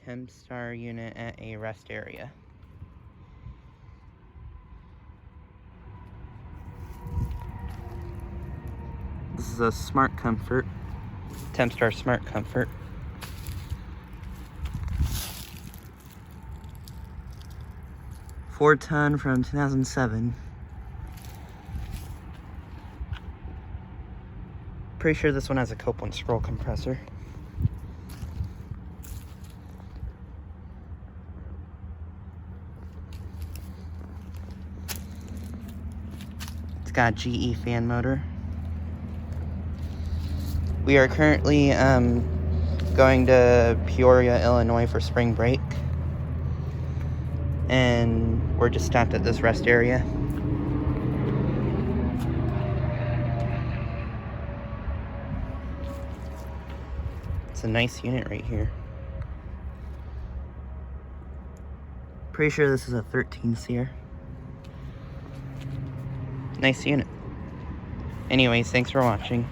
Tempstar unit at a rest area. This is a SmartComfort, Tempstar SmartComfort. Four-ton from 2007. Pretty sure this one has a Copeland scroll compressor. It's got a GE fan motor. We are currently going to Peoria, Illinois for spring break. And we're just stopped at this rest area. It's a nice unit right here. Pretty sure this is a 13 SEER. Nice unit. Anyways, thanks for watching.